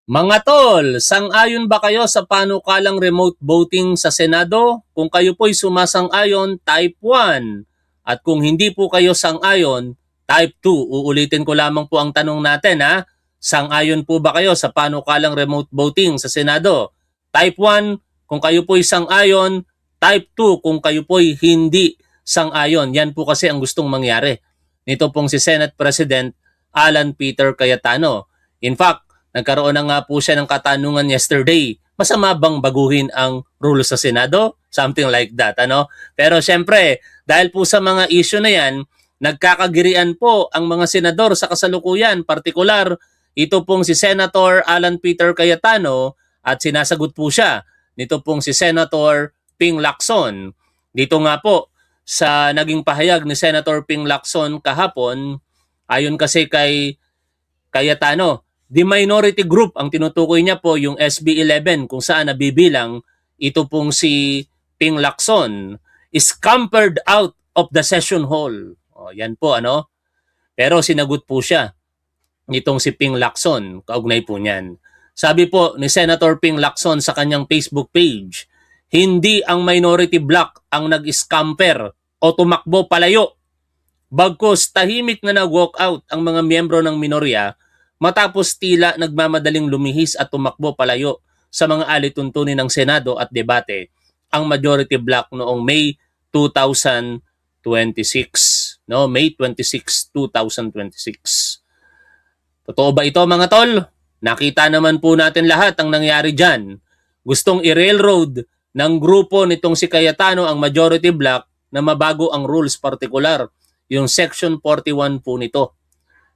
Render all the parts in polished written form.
Mga tol, sang-ayon ba kayo sa panukalang remote voting sa Senado? Kung kayo po'y sumasang-ayon, type 1. At kung hindi po kayo sang-ayon, type 2. Uulitin ko lamang po ang tanong natin ha. Sang-ayon po ba kayo sa panukalang remote voting sa Senado? Type 1 kung kayo po'y sang-ayon, type 2 kung kayo po'y hindi sang-ayon. Yan po kasi ang gustong mangyari nito pong si Senate President Alan Peter Cayetano. In fact, nagkaroon na nga po siya ng katanungan yesterday. Masama bang baguhin ang rules sa Senado? Something like that, ano? Pero syempre, dahil po sa mga issue na yan, nagkakagirian po ang mga senador sa kasalukuyan. Partikular, ito pong si Senator Alan Peter Cayetano at sinasagot po siya nito pong si Senator Ping Lacson. Dito nga po, sa naging pahayag ni Senator Ping Lacson kahapon, ayon kasi kay Cayetano, the minority group, ang tinutukoy niya po yung SB 11 kung saan nabibilang ito pong si Ping Lacson is scampered out of the session hall. O, yan po ano. Pero sinagot po siya nitong si Ping Lacson, kaugnay po niyan. Sabi po ni Senator Ping Lacson sa kanyang Facebook page, hindi ang minority bloc ang nag-scamper o tumakbo palayo. Bagkus tahimik na nag-walk out ang mga miyembro ng minorya matapos tila nagmamadaling lumihis at tumakbo palayo sa mga alituntunin ng Senado at debate ang majority bloc noong May 2026. No, May 26, 2026. Totoo ba ito mga tol? Nakita naman po natin lahat ang nangyari dyan. Gustong i-railroad ng grupo nitong si Cayetano ang majority bloc na mabago ang rules, partikular yung Section 41 po nito,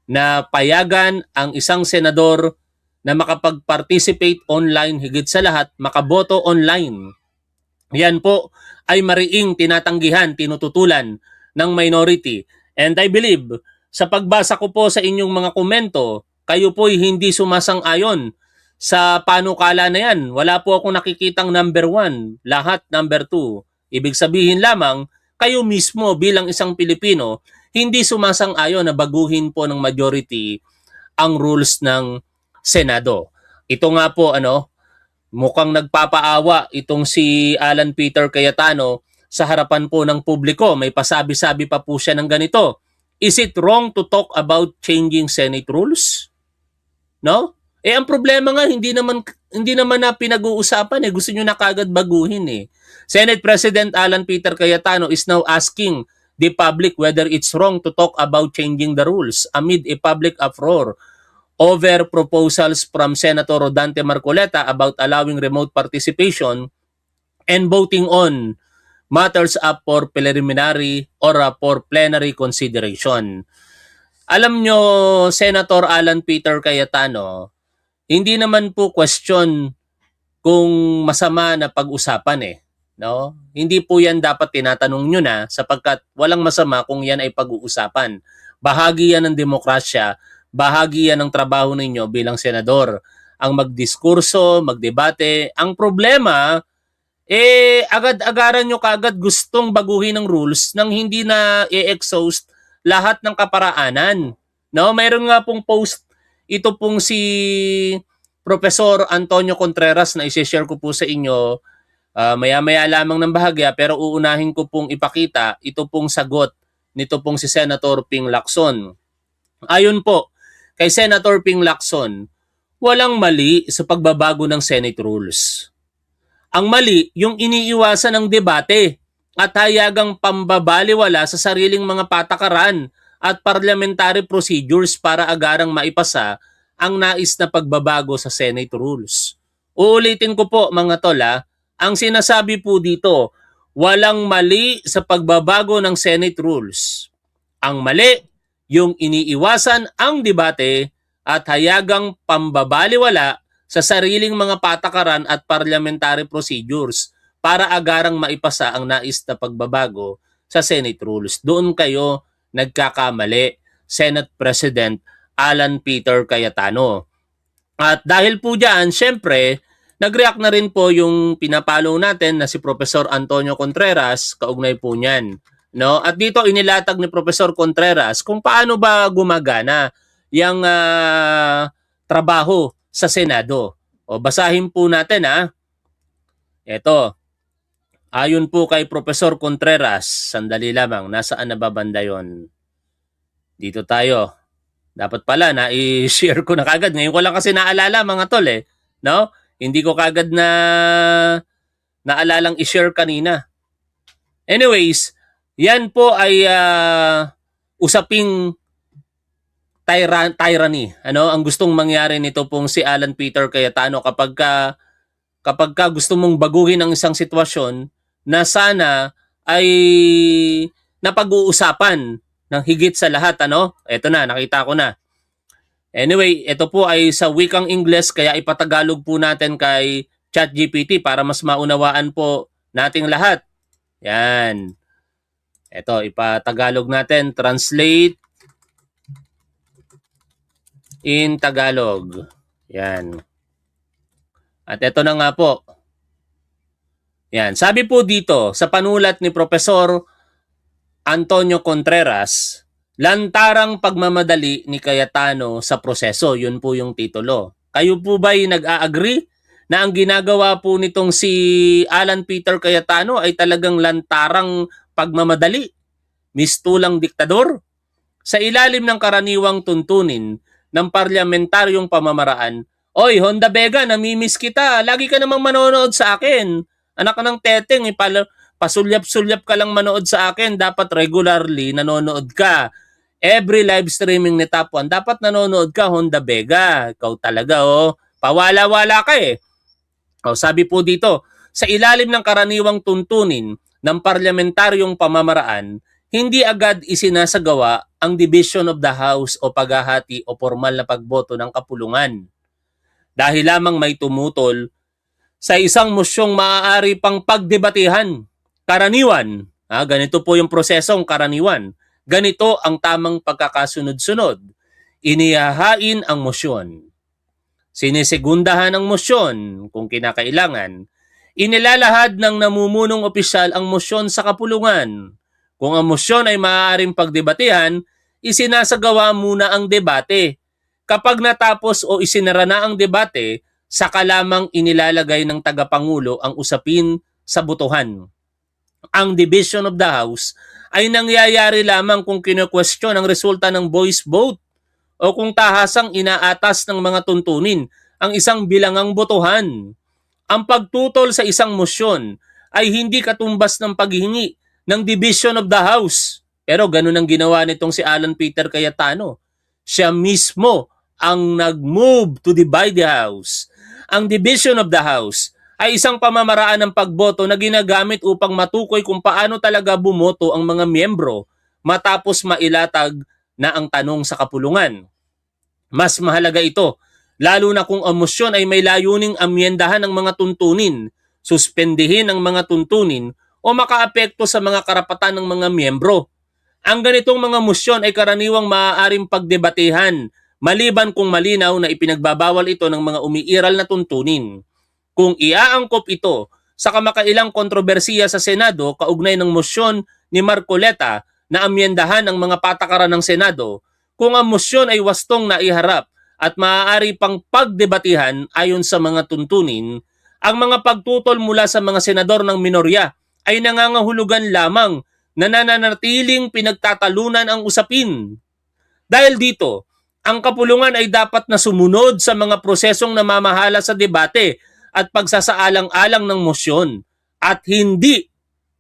na payagan ang isang senador na makapag-participate online, higit sa lahat, makaboto online. Yan po ay mariing tinatanggihan, tinututulan ng minority. And I believe, sa pagbasa ko po sa inyong mga komento, kayo po'y hindi sumasang-ayon sa panukala na yan. Wala po akong nakikitang number 1, lahat number 2. Ibig sabihin lamang, kayo mismo bilang isang Pilipino, hindi sumasang-ayon na baguhin po ng majority ang rules ng Senado. Ito nga po mukhang nagpapaawa itong si Alan Peter Cayetano sa harapan po ng publiko. May pasabi-sabi pa po siya ng ganito. Is it wrong to talk about changing Senate rules? No? Ang problema nga hindi naman na pinag-uusapan Gusto niyo na kagad baguhin Senate President Alan Peter Cayetano is now asking the public whether it's wrong to talk about changing the rules amid a public uproar over proposals from Senator Rodante Marcoleta about allowing remote participation and voting on matters up for preliminary or for plenary consideration. Alam nyo, Senator Alan Peter Cayetano, hindi naman po question kung masama na pag-usapan no? Hindi po yan dapat tinatanong nyo na sapagkat walang masama kung yan ay pag-uusapan. Bahagi yan ng demokrasya, bahagi yan ng trabaho ninyo bilang senador. Ang magdiskurso, magdebate. Ang problema, agad-agaran nyo kaagad gustong baguhin ng rules nang hindi na i-exhaust lahat ng kaparaanan. No? Mayroon nga pong post, ito pong si Professor Antonio Contreras na i-share ko po sa inyo maya-maya lamang ng bahagya, pero uunahin ko pong ipakita ito pong sagot nito pong si Senator Ping Lacson. Ayon po kay Senator Ping Lacson, walang mali sa pagbabago ng Senate rules. Ang mali, yung iniiwasan ng debate at hayagang pambabaliwala sa sariling mga patakaran at parliamentary procedures para agarang maipasa ang nais na pagbabago sa Senate rules. Uulitin ko po mga tol ang sinasabi po dito, walang mali sa pagbabago ng Senate rules. Ang mali, yung iniiwasan ang debate at hayagang pambabaliwala sa sariling mga patakaran at parliamentary procedures para agarang maipasa ang nais na pagbabago sa Senate rules. Doon kayo nagkakamali, Senate President Alan Peter Cayetano. At dahil po dyan, syempre, nag-react na rin po yung pinapalo natin na si Professor Antonio Contreras, kaugnay po niyan. No? At dito inilatag ni Professor Contreras kung paano ba gumagana yung trabaho sa Senado. O basahin po natin ha. Ito, ayon po kay Professor Contreras, sandali lamang, nasaan na ba banda yun? Dito tayo. Dapat pala na i-share ko na kagad. Ngayon ko lang kasi naalala mga tol eh. No? Hindi ko kagad na naalalang i-share kanina. Anyways, yan po ay usaping tyranny. Ano ang gustong mangyari nito pong si Alan Peter Cayetano kapag ka gusto mong baguhin ang isang sitwasyon na sana ay napag-uusapan ng higit sa lahat, ano? Ito na, nakita ko na. Anyway, ito po ay sa wikang Ingles kaya ipatagalog po natin kay ChatGPT para mas maunawaan po nating lahat. Yan. Ito, ipatagalog natin. Translate in Tagalog. Yan. At ito na nga po. Yan. Sabi po dito, sa panulat ni Professor Antonio Contreras, lantarang pagmamadali ni Cayetano sa proseso. Yun po yung titulo. Kayo po ba'y nag-a-agree na ang ginagawa po nitong si Alan Peter Cayetano ay talagang lantarang pagmamadali? Mistulang diktador? Sa ilalim ng karaniwang tuntunin ng parlamentaryong pamamaraan, oy, Honda Vega, namimiss kita. Lagi ka namang manonood sa akin. Anak ka ng teteng, pasulyap-sulyap ka lang manood sa akin. Dapat regularly nanonood ka. Every live streaming ni Top 1, dapat nanonood ka, Honda Vega. Ikaw talaga, oh. Pawala-wala ka eh. O, sabi po dito, sa ilalim ng karaniwang tuntunin ng parlamentaryong pamamaraan, hindi agad isinasagawa ang division of the House o paghahati o formal na pagboto ng kapulungan. Dahil lamang may tumutol sa isang mosyong maaari pang pagdebatehan. Karaniwan, ganito po yung prosesong karaniwan. Ganito ang tamang pagkakasunod-sunod. Inihahain ang mosyon. Sinisegundahan ang mosyon kung kinakailangan. Inilalahad ng namumunong opisyal ang mosyon sa kapulungan. Kung ang mosyon ay maaaring pagdebatehan, isinasagawa muna ang debate. Kapag natapos o isinara na ang debate, saka lamang inilalagay ng tagapangulo ang usapin sa botohan. Ang division of the House ay nangyayari lamang kung kino-question ang resulta ng voice vote o kung tahasang inaatas ng mga tuntunin ang isang bilangang botohan. Ang pagtutol sa isang mosyon ay hindi katumbas ng paghihingi ng division of the House. Pero ganun ang ginawa nitong si Alan Peter Cayetano. Siya mismo ang nag-move to divide the House. Ang division of the House ay isang pamamaraan ng pagboto na ginagamit upang matukoy kung paano talaga bumoto ang mga miyembro matapos mailatag na ang tanong sa kapulungan. Mas mahalaga ito, lalo na kung ang mosyon ay may layuning amyendahan ng mga tuntunin, suspendihin ang mga tuntunin o makaapekto sa mga karapatan ng mga miyembro. Ang ganitong mga mosyon ay karaniwang maaaring pagdebatehan, maliban kung malinaw na ipinagbabawal ito ng mga umiiral na tuntunin. Kung iaangkop ito sa kamakailang kontrobersiya sa Senado kaugnay ng mosyon ni Marcoleta na amyendahan ang mga patakaran ng Senado, kung ang mosyon ay wastong naiharap at maaari pang pagdebatihan ayon sa mga tuntunin, ang mga pagtutol mula sa mga senador ng minorya ay nangangahulugan lamang na nananatiling pinagtatalunan ang usapin. Dahil dito, ang kapulungan ay dapat na sumunod sa mga prosesong namamahala sa debate at pagsasaalang-alang ng mosyon at hindi,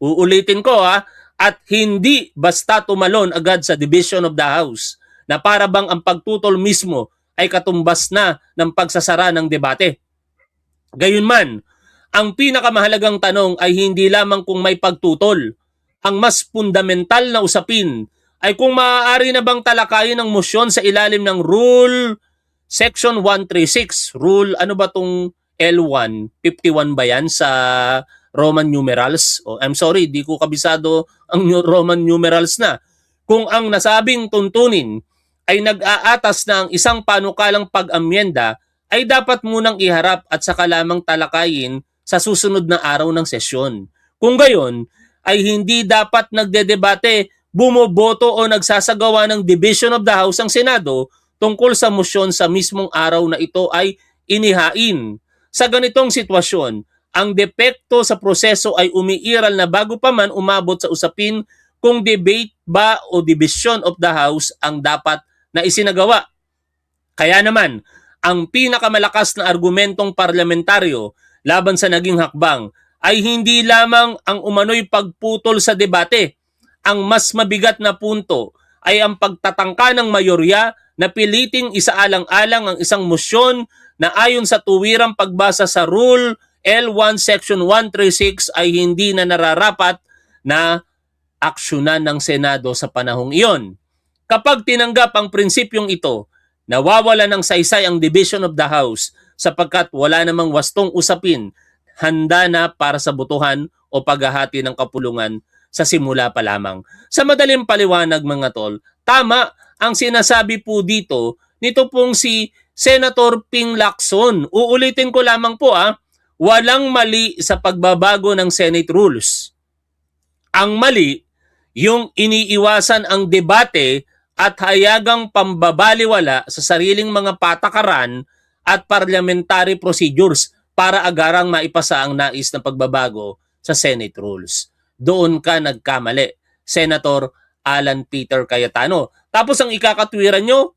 uulitin ko at hindi basta tumalon agad sa division of the House na para bang ang pagtutol mismo ay katumbas na ng pagsasara ng debate. Gayunman, ang pinakamahalagang tanong ay hindi lamang kung may pagtutol. Ang mas fundamental na usapin ay kung maaari na bang talakayin ang mosyon sa ilalim ng Rule Section 136. Rule, ano ba tong L1? 51 ba yan sa Roman numerals? I'm sorry, di ko kabisado ang Roman numerals na. Kung ang nasabing tuntunin ay nag-aatas na ang isang panukalang pag-amyenda, ay dapat munang iharap at saka lamang talakayin sa susunod na araw ng sesyon. Kung gayon, ay hindi dapat nagdedebate, bumoboto o nagsasagawa ng division of the House ang Senado tungkol sa mosyon sa mismong araw na ito ay inihain. Sa ganitong sitwasyon, ang depekto sa proseso ay umiiral na bago pa man umabot sa usapin kung debate ba o division of the House ang dapat na isinagawa. Kaya naman, ang pinakamalakas na argumentong parlamentaryo laban sa naging hakbang ay hindi lamang ang umano'y pagputol sa debate. Ang mas mabigat na punto ay ang pagtatangka ng mayorya na piliting isaalang-alang ang isang mosyon na ayon sa tuwirang pagbasa sa Rule L1 Section 136 ay hindi na nararapat na aksyonan ng Senado sa panahong iyon. Kapag tinanggap ang prinsipyong ito, nawawala ng saysay ang division of the House sapagkat wala namang wastong usapin, handa na para sa botohan o paghahati ng kapulungan sa simula pa lamang. Sa madaling paliwanag mga tol, tama ang sinasabi po dito nito pong si Senator Ping Lacson. Uulitin ko lamang po walang mali sa pagbabago ng Senate rules. Ang mali, yung iniiwasan ang debate at hayagang pambabaliwala sa sariling mga patakaran at parliamentary procedures para agarang maipasa ang nais na pagbabago sa Senate rules. Doon ka nagkamali, Senator Alan Peter Cayetano. Tapos ang ikakatwiran nyo,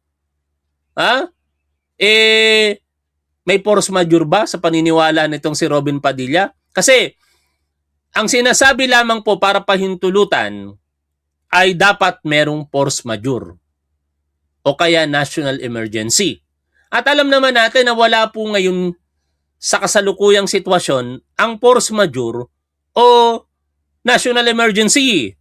may force majeure ba sa paniniwala nitong si Robin Padilla? Kasi ang sinasabi lamang po para pahintulutan ay dapat merong force majeure o kaya national emergency. At alam naman natin na wala po ngayon sa kasalukuyang sitwasyon ang force majeure o national emergency.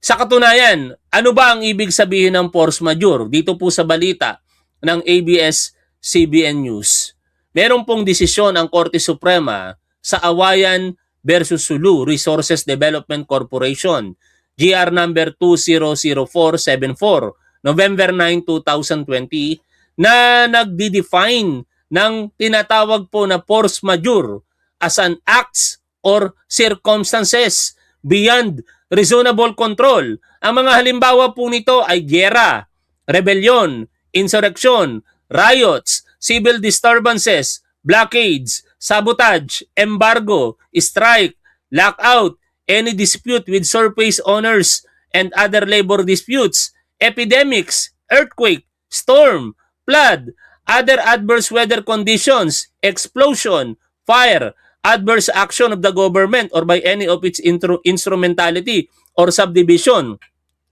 Sa katunayan, ano ba ang ibig sabihin ng force majeure? Dito po sa balita ng ABS-CBN News, meron pong desisyon ang Korte Suprema sa Awayan versus Sulu Resources Development Corporation, GR number 200474, November 9, 2020, na nagdi-define ng tinatawag po na force majeure as an acts or circumstances beyond reasonable control. Ang mga halimbawa po nito ay giyera, rebellion, insurrection, riots, civil disturbances, blockades, sabotage, embargo, strike, lockout, any dispute with surface owners and other labor disputes, epidemics, earthquake, storm, flood, other adverse weather conditions, explosion, fire, adverse action of the government or by any of its instrumentality or subdivision,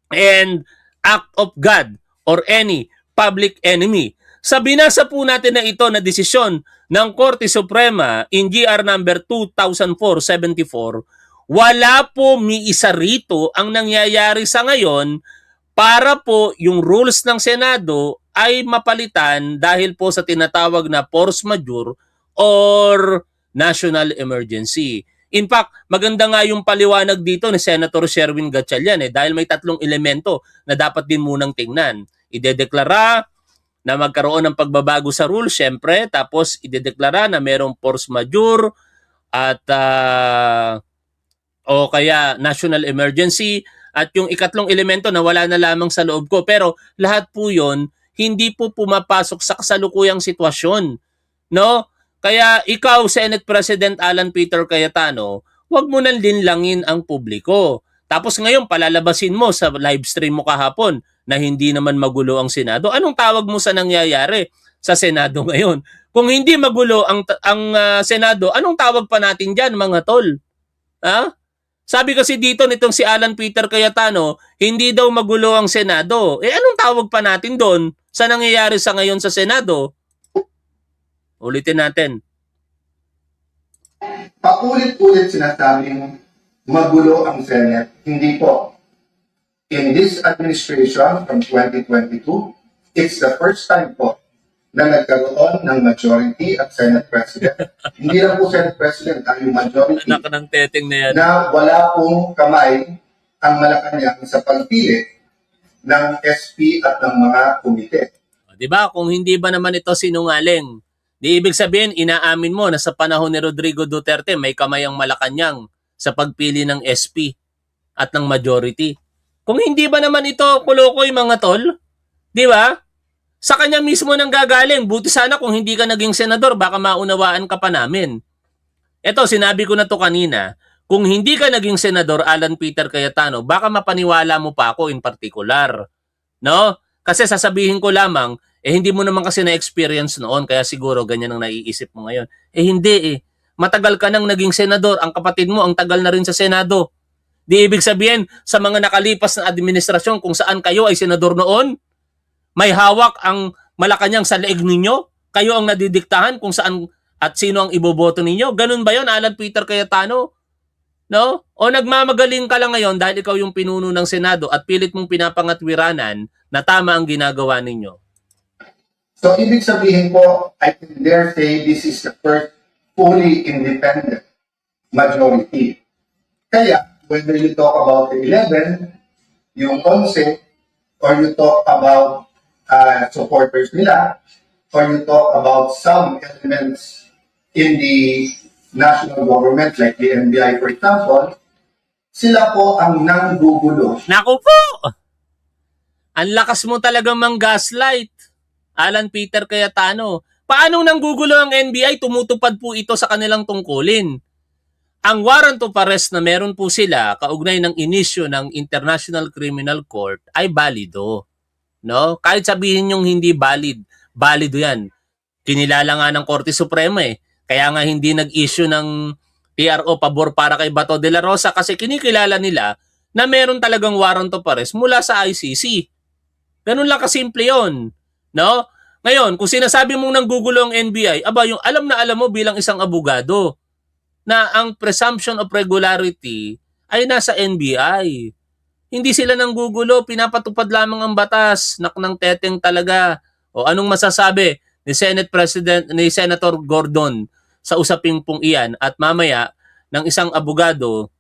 and act of God or any public enemy. Sa binasa po natin na ito na desisyon ng Korte Suprema in GR number 2004-74, wala po miisa rito ang nangyayari sa ngayon para po yung rules ng Senado ay mapalitan dahil po sa tinatawag na force majeure or national emergency. In fact, maganda nga yung paliwanag dito ni Senator Sherwin Gatchalian dahil may tatlong elemento na dapat din munang tingnan. Idedeklara na magkaroon ng pagbabago sa rule, syempre, tapos idedeklara na merong force majeure at o kaya national emergency, at yung ikatlong elemento na wala na lamang sa loob ko. Pero lahat po yon hindi po pumapasok sa kasalukuyang sitwasyon. No? Kaya ikaw, Senate President Alan Peter Cayetano, wag mo nang linlangin ang publiko. Tapos ngayon, palalabasin mo sa live stream mo kahapon na hindi naman magulo ang Senado. Anong tawag mo sa nangyayari sa Senado ngayon? Kung hindi magulo ang Senado, anong tawag pa natin dyan, mga tol? Sabi kasi dito nitong si Alan Peter Cayetano, hindi daw magulo ang Senado. Anong tawag pa natin doon sa nangyayari sa ngayon sa Senado? Ulitin natin. Paulit-ulit sinasabing magulo ang Senate. Hindi po. In this administration from 2022, it's the first time po na nagkaroon ng majority at Senate President. Hindi lang po Senate President, ang majority Anak ng teteng na yan. na wala pong kamay ang Malacanang sa pagpili ng SP at ng mga komite. Diba? Kung hindi ba naman ito sinungaling, di ibig sabihin, inaamin mo na sa panahon ni Rodrigo Duterte, may kamay ang Malacanang sa pagpili ng SP at ng majority. Kung hindi ba naman ito kulokoy mga tol? Di ba? Sa kanya mismo nang gagaling. Buti sana kung hindi ka naging senador, baka maunawaan ka pa namin. Eto, sinabi ko na to kanina. Kung hindi ka naging senador, Alan Peter Cayetano, baka mapaniwala mo pa ako in particular. No? Kasi sasabihin ko lamang, hindi mo naman kasi na-experience noon, kaya siguro ganyan ang naiisip mo ngayon. Hindi eh. Matagal ka nang naging senador, ang kapatid mo ang tagal na rin sa Senado. Di ibig sabihin, sa mga nakalipas na administrasyon kung saan kayo ay senador noon, may hawak ang Malacanang sa leeg ninyo, kayo ang nadidiktahan kung saan at sino ang iboboto ninyo. Ganun ba yon, Alan Peter Cayetano? No? O nagmamagaling ka lang ngayon dahil ikaw yung pinuno ng Senado at pilit mong pinapangatwiranan na tama ang ginagawa ninyo? So, ibig sabihin po, I can dare say this is the first fully independent majority. Kaya, whether you talk about the 11, yung 11, or you talk about supporters nila, or you talk about some elements in the national government, like the NBI, for example, sila po ang nanggugulo. Naku po! Ang lakas mo talagang mang-gaslight, Alan Peter Cayetano. Paano nanggugulo ang NBI? Tumutupad po ito sa kanilang tungkulin. Ang warrant of arrest na meron po sila kaugnay ng inisyo ng International Criminal Court ay balido. No? Kahit sabihin yung hindi valid, balido yan. Kinilala nga ng Korte Suprema eh. Kaya nga hindi nag-issue ng PRO pabor para kay Bato de la Rosa kasi kinikilala nila na meron talagang warrant of arrest mula sa ICC. Ganun lang kasimple yun. No? Ngayon, kung sinasabi mong nanggugulo ang NBI, aba, yung alam na alam mo bilang isang abogado na ang presumption of regularity ay nasa NBI. Hindi sila nanggugulo, pinapatupad lamang ang batas, naknang teteng talaga. O anong masasabi ni Senator Gordon sa usaping pong iyan at mamaya ng isang abogado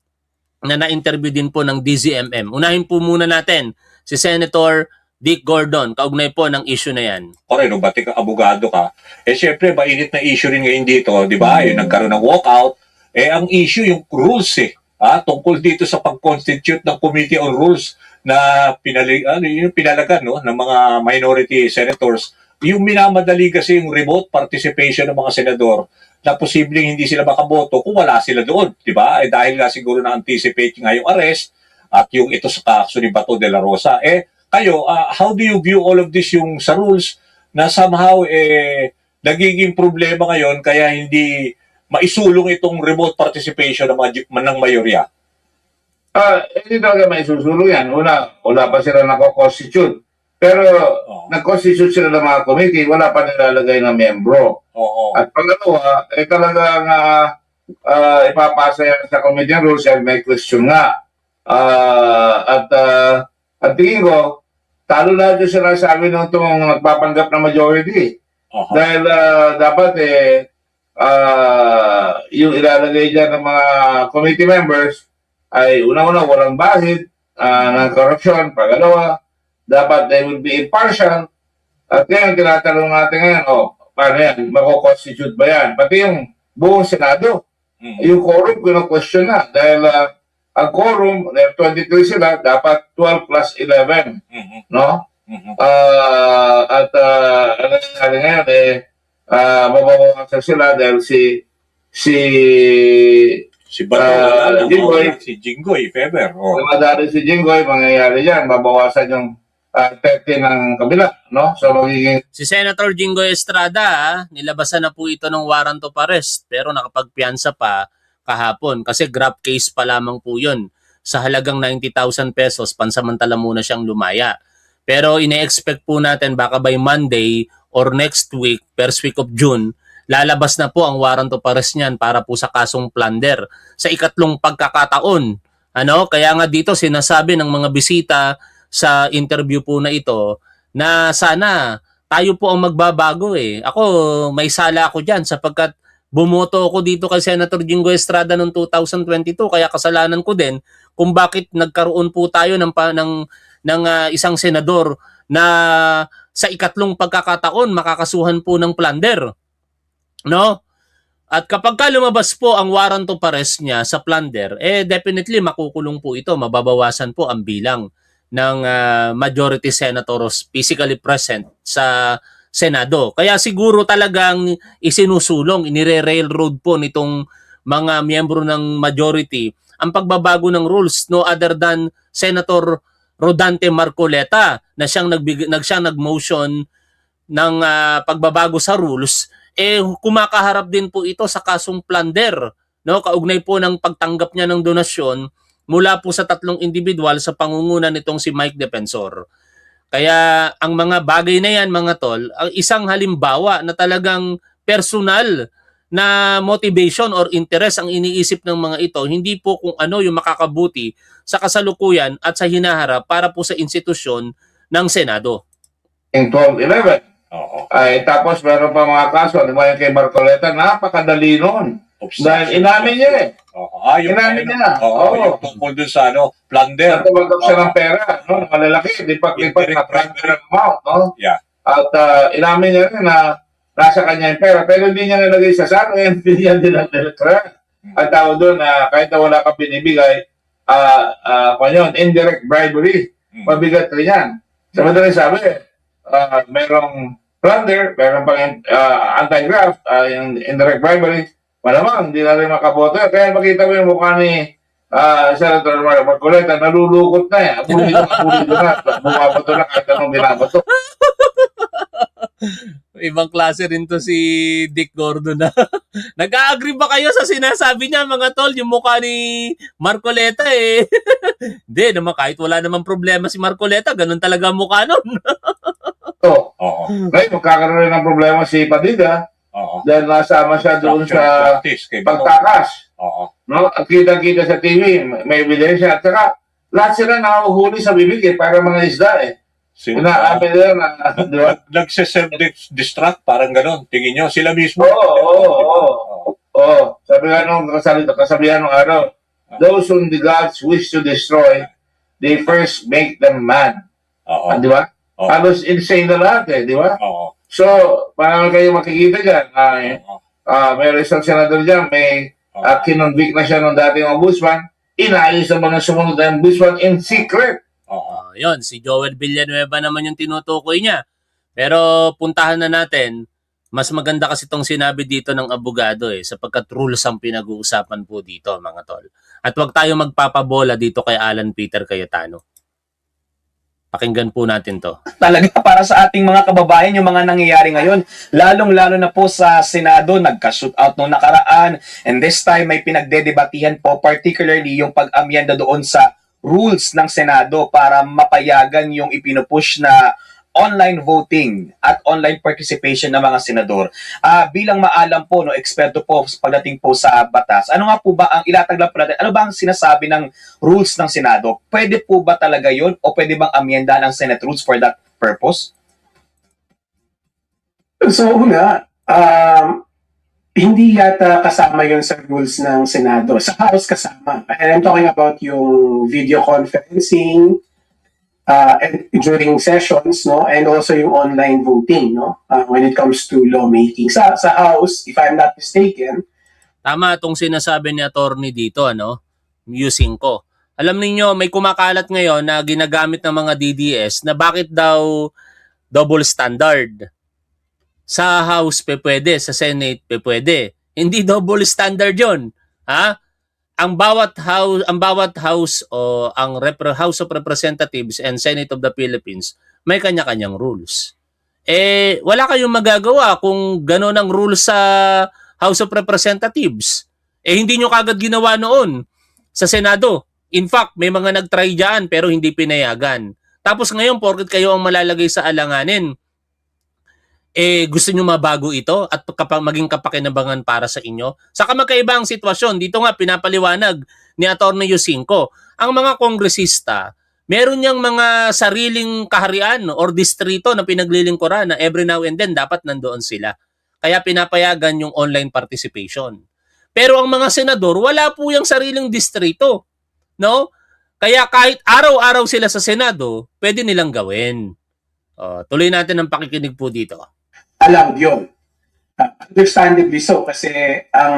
na na-interview din po ng DZMM. Unahin po muna natin si Senator Dick Gordon, kaugnay po ng issue na yan. Okay, no, ba't ikaw abogado ka? Syempre, mainit na issue rin ngayon dito, di ba? Yung nagkaroon ng walkout. Ang issue, yung rules tungkol dito sa pag-constitute ng Committee on Rules na pinalagan no, ng mga minority senators. Yung minamadali kasi yung remote participation ng mga senador na posibleng hindi sila makaboto kung wala sila doon, di ba? Dahil nga siguro na-anticipate nga yung arrest at yung ito sa kaso ni Bato de la Rosa. Kayo, how do you view all of this yung sa rules na somehow nagiging problema ngayon kaya hindi maisulong itong remote participation ng mayorya? Hindi talaga maisusulong yan. Wala pa sila nako-constitute. Pero nag-constitute sila ng mga committee, wala pa nilalagay ng membro. At pangalawa, talagang ipapasa yan sa committee rules and may question nga. At tingin ko, talo na dyan sila sa amin nung itong nagpapanggap na majority. Dahil dapat yung ilalagay dyan ng mga committee members ay una-una walang bahid ng corruption. Pagalawa, dapat they will be impartial. At ngayon, tinatanong natin ngayon, paano yan? Mako-constitute ba yan? Pati yung buong Senado. Yung quorum, kino-question na. Dahil ang quorum, 23 sila, dapat 12 plus 11. No? At ano nangyari ngayon, mababawasan sila dahil Si Bato, si Jinggoy, if ever. Madali si Jinggoy, mangyayari yan, babawasan yung 30 ng kabila, no? So magiging... Si Senator Jinggoy Estrada, nilabasan na po ito ng warrant of arrest pero nakapagpiyansa pa kahapon kasi grab case pa lamang po yun. Sa halagang 90,000 pesos, pansamantala muna siyang lumaya. Pero ine-expect po natin baka by Monday or next week, first week of June, lalabas na po ang warrant of arrest niyan para po sa kasong plunder sa ikatlong pagkakataon. Kaya nga dito sinasabi ng mga bisita sa interview po na ito na sana tayo po ang magbabago Ako, may sala ako dyan sapagkat bumoto ako dito kay Senator Jinggoy Estrada noong 2022 kaya kasalanan ko din kung bakit nagkaroon po tayo ng isang senador na sa ikatlong pagkakataon makakasuhan po ng plunder. No? At kapag lumabas po ang warrant of arrest niya sa plunder, definitely makukulong po ito, mababawasan po ang bilang ng majority senators physically present sa Senado. Kaya siguro talagang isinusulong, inire-railroad po nitong mga miyembro ng majority ang pagbabago ng rules, no other than Senator Rodante Marcoleta na siyang nag-motion ng pagbabago sa rules, kumakaharap din po ito sa kasong plunder, no, kaugnay po ng pagtanggap niya ng donasyon mula po sa 3 individual sa pangunguna nitong si Mike Defensor. Kaya ang mga bagay na yan, mga tol, ang isang halimbawa na talagang personal na motivation or interest ang iniisip ng mga ito, hindi po kung ano yung makakabuti sa kasalukuyan at sa hinaharap para po sa institusyon ng Senado. In 12-11. Oo. Ay, tapos meron pa mga kaso, di ba yung kay Marcoleta, napakadali nun. Dahil inamin niya eh. Oo. Yung Inamin niya. Oo, Oo. yung tungkol dun sa plunder. Natawagap siya ng pera, no? Malalaki, lipat-lipat na primary amount, no? Yeah. At inamin niya rin na nasa kanya yung pera, pero hindi niya nilagay sa sakin, hindi niya dinagdala. Ang tawag doon na kahit na wala kang binibigay, indirect bribery, mabigat rin yan. Sa madaling sabi, merong plunder, meron pang anti-graft, yung indirect bribery, malamang, hindi na rin makaboto. Kaya makita mo yung mukha ni Senator Marcoleta, nalulukot na eh. Pulido na. Bumabato na kahit anong binabato. Ibang klase rin to si Dick Gordon na. Nag-a-agree ba kayo sa sinasabi niya, mga tol, yung mukha ni Marcoleta eh? Hindi naman, kahit wala namang problema si Marcoleta, ganun talaga ang mukha nun. Oo. Ngayon, magkakaroon rin ng problema si Padilla Oo. dahil nasama siya doon sa Practice kay pagtakas. Oo. No? At kita-kita sa TV, may ebidensya. At saka, lahat sila nahuhuli sa bibig eh, para mga isda eh. Inaamin nila na, di ba? Nagse-self-destruct, parang gano'n. Tingin nyo, sila mismo. Oo. Sabi nga nung kasabihan nung araw, those whom the gods wish to destroy, they first make them mad. Oo. Di ba? Oo. Halos insane na lahat eh, di ba? Oo. So, parang kayo makikita dyan, may isang senador dyan, may kinonvict na siya ng dating ombudsman, inayos naman ang sumunod na ombudsman in secret. Oo. Yun, si Joel Villanueva naman yung tinutukoy niya. Pero puntahan na natin, mas maganda kasi itong sinabi dito ng abogado sapagkat rules ang pinag-uusapan po dito, mga tol. At huwag tayo magpapabola dito kay Alan Peter Cayetano. Pakinggan po natin to. Talaga para sa ating mga kababayan yung mga nangyayari ngayon, lalong-lalo na po sa Senado, nagka-shootout nung nakaraan, and this time may pinagdedebatihan po particularly yung pag-amyenda doon sa rules ng Senado para mapayagan yung ipinupush na online voting at online participation ng mga senador. Bilang maalam po, eksperto po pagdating po sa batas, ano nga po ba ang ilataglag po natin? Ano ba ang sinasabi ng rules ng Senado? Pwede po ba talaga yun o pwede bang amyenda ng Senate rules for that purpose? So una, hindi yata kasama yun sa rules ng Senado. Sa House kasama. And I'm talking about yung video conferencing, and during sessions, no, and also yung online voting, no, when it comes to lawmaking. Sa House, if I'm not mistaken, Tama itong sinasabi ni attorney dito, using ko. Alam niyo may kumakalat ngayon na ginagamit ng mga DDS na bakit daw double standard. Sa House pwede, sa Senate pwede. Hindi double standard 'yon. Ha? Ang bawat house o ang House of Representatives and Senate of the Philippines may kanya-kanyang rules. Wala kayong magagawa kung gano'n ang rules sa House of Representatives. Hindi nyo kagad ginawa noon sa Senado. In fact, may mga nag-try dyan pero hindi pinayagan. Tapos ngayon, porket kayo ang malalagay sa alanganin, gusto nyo mabago ito at maging kapakinabangan para sa inyo. Saka magkaiba ang sitwasyon. Dito nga pinapaliwanag ni Atty. Yusinko, ang mga kongresista, meron niyang mga sariling kaharian or distrito na pinaglilingkuran na every now and then dapat nandoon sila. Kaya pinapayagan yung online participation. Pero ang mga senador, wala po yung sariling distrito. No? Kaya kahit araw-araw sila sa Senado, pwede nilang gawin. Tuloy natin ang pakikinig po dito. allowed yun. Understandably so, kasi ang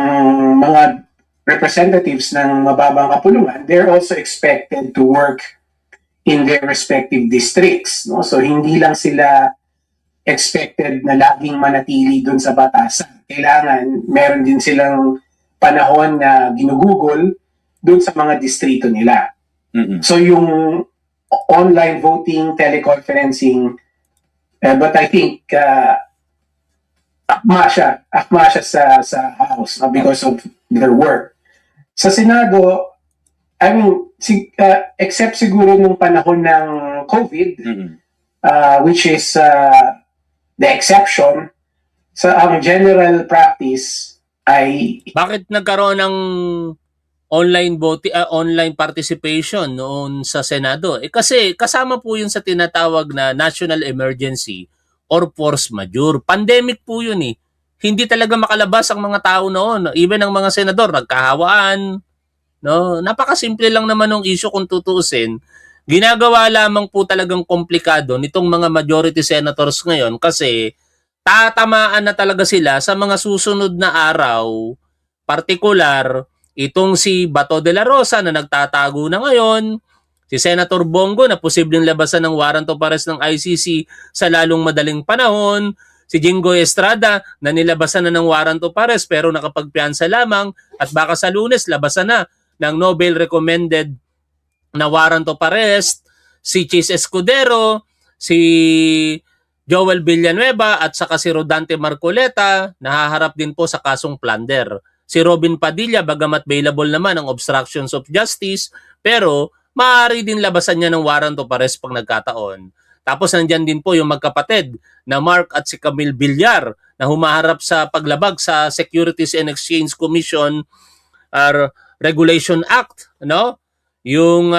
mga representatives ng mababang kapulungan, they're also expected to work in their respective districts, no? So hindi lang sila expected na laging manatili dun sa batasan. Kailangan meron din silang panahon na ginugugol dun sa mga distrito nila. Mm-mm. So yung online voting, teleconferencing, but I think akma siya sa House because of their work. Sa Senado, I mean, except siguro nung panahon ng COVID, Mm-mm. which is the exception, sa ang general practice ay Bakit nagkaroon ng online voting, online participation noon sa Senado? Kasi kasama po yun sa tinatawag na national emergency or force majeure. Pandemic po yun eh. Hindi talaga makalabas ang mga tao noon. Even ang mga senador nagkahawaan. No, napakasimple lang naman ng issue kung tutuusin. Ginagawa lamang po talagang komplikado nitong mga majority senators ngayon kasi tatamaan na talaga sila sa mga susunod na araw, partikular itong si Bato de la Rosa na nagtatago na ngayon, si Senator Bongo na posibleng labasan ng warrant of arrest ng ICC sa lalong madaling panahon, si Jinggoy Estrada na nilabasan na ng warrant of arrest pero nakapagpiyansa lamang at baka sa Lunes labasan na ng Nobel recommended na warrant of arrest, si Chis Escudero, si Joel Villanueva at saka si Rodante Marcoleta nahaharap din po sa kasong plunder. Si Robin Padilla bagamat bailable naman ang obstructions of justice pero maaari din labasan niya ng warrant of arrest pag nagkataon. Tapos nandyan din po yung magkapatid na Mark at si Camille Villar na humaharap sa paglabag sa Securities and Exchange Commission Regulation Act, no? Yung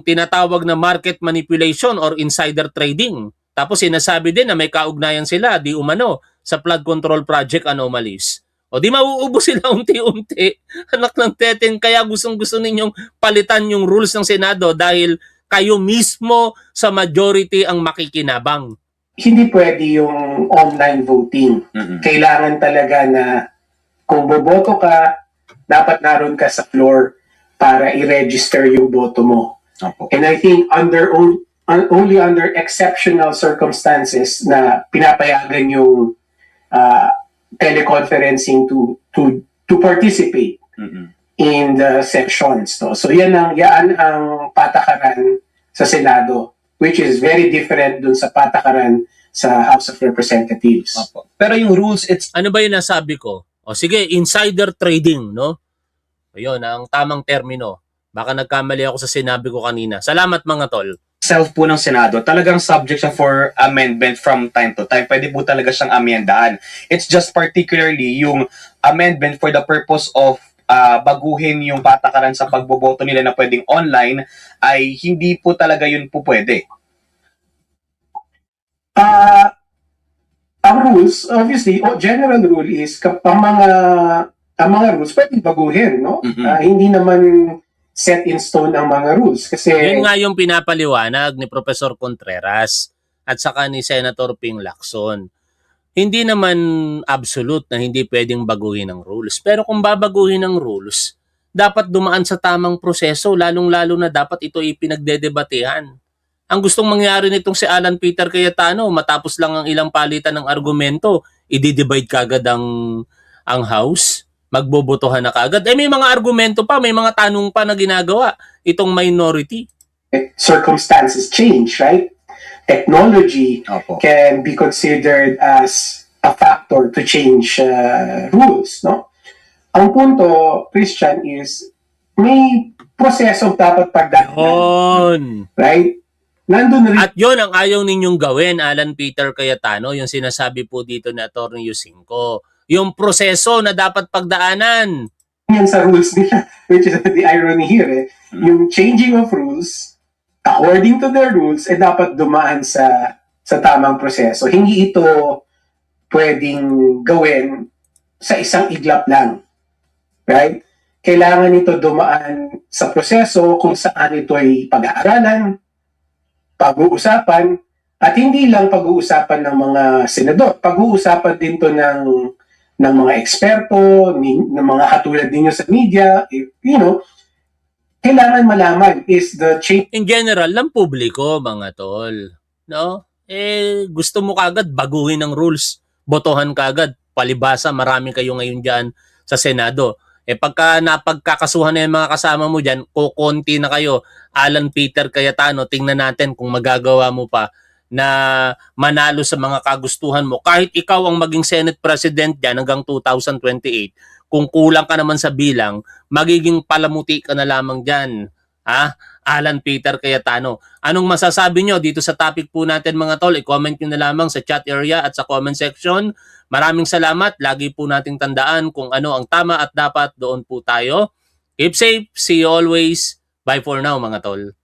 tinatawag na market manipulation or insider trading. Tapos sinasabi din na may kaugnayan sila di umano sa flood control project anomalies. O di mauubos sila unti-unti. Anak ng teteng, kaya gustong-gusto ninyong palitan yung rules ng Senado dahil kayo mismo sa majority ang makikinabang. hindi pwede yung online voting. Mm-mm. Kailangan talaga na kung boboto ka, dapat naroon ka sa floor para i-register yung boto mo. Opo. And I think only under exceptional circumstances na pinapayagan yung teleconferencing to participate Mm-mm. in the sessions. No? So yan ang patakaran sa Senado, which is very different dun sa patakaran sa House of Representatives. Opo. Pero yung rules, it's Ano ba yung nasabi ko? O sige, insider trading, no? Ayun, ang tamang termino. Baka nagkamali ako sa sinabi ko kanina. Salamat mga tol. self po ng Senado, talagang subject siya for amendment from time to time. Pwede po talaga siyang amyendahan. It's just particularly yung amendment for the purpose of baguhin yung patakaran sa pagboboto nila na pwedeng online ay hindi po talaga yun po pwede. Ang rules, obviously, general rule is ang mga rules pwedeng baguhin, no? Mhm. Hindi naman set in stone ang mga rules kasi Yun nga yung pinapaliwanag ni Professor Contreras at saka ni Senator Ping Lacson. Hindi naman absolute na hindi pwedeng baguhin ang rules. Pero kung babaguhin ang rules, dapat dumaan sa tamang proseso, lalong-lalo na dapat ito ipinagdedebatehan. Ang gustong mangyari nitong si Alan Peter Cayetano, matapos lang ang ilang palitan ng argumento, i-divide kagad ang House, magbobotohan na kagad. May mga argumento pa, may mga tanong pa na ginagawa itong minority. circumstances change, right? Technology Opo. can be considered as a factor to change rules, no? Ang punto, Christian, is may proseso dapat pagdaanan, Yun. right? Nandun rin At yun ang ayaw ninyong gawin, Alan Peter Cayetano, yung sinasabi po dito ni Atty. Yusinko. Yung proseso na dapat pagdaanan. yan sa rules nila, which is the irony here, eh. Yung changing of rules, according to their rules, dapat dumaan sa tamang proseso. Hindi ito pwedeng gawin sa isang iglap lang. Right? Kailangan ito dumaan sa proseso kung saan ito ay pag-aaralan, pag-uusapan, at hindi lang pag-uusapan ng mga senador, pag-uusapan din to ng mga eksperto, ng mga katulad ninyo sa media, kailangan malaman is the change In general, ng publiko, mga tol. No? Gusto mo kagad baguhin ang rules. Botohan kagad. Palibasa, marami kayo ngayon dyan sa Senado. Pagka napagkakasuhan na yung mga kasama mo dyan, kukonti na kayo. Alan Peter Cayetano, tingnan natin kung magagawa mo pa na manalo sa mga kagustuhan mo. Kahit ikaw ang maging Senate President dyan hanggang 2028, kung kulang ka naman sa bilang, magiging palamuti ka na lamang dyan. Alan Peter Cayetano. Anong masasabi nyo dito sa topic po natin, mga tol? I-comment nyo na lamang sa chat area at sa comment section. Maraming salamat. Lagi po nating tandaan kung ano ang tama at dapat, doon po tayo. Keep safe. See you always. Bye for now, mga tol.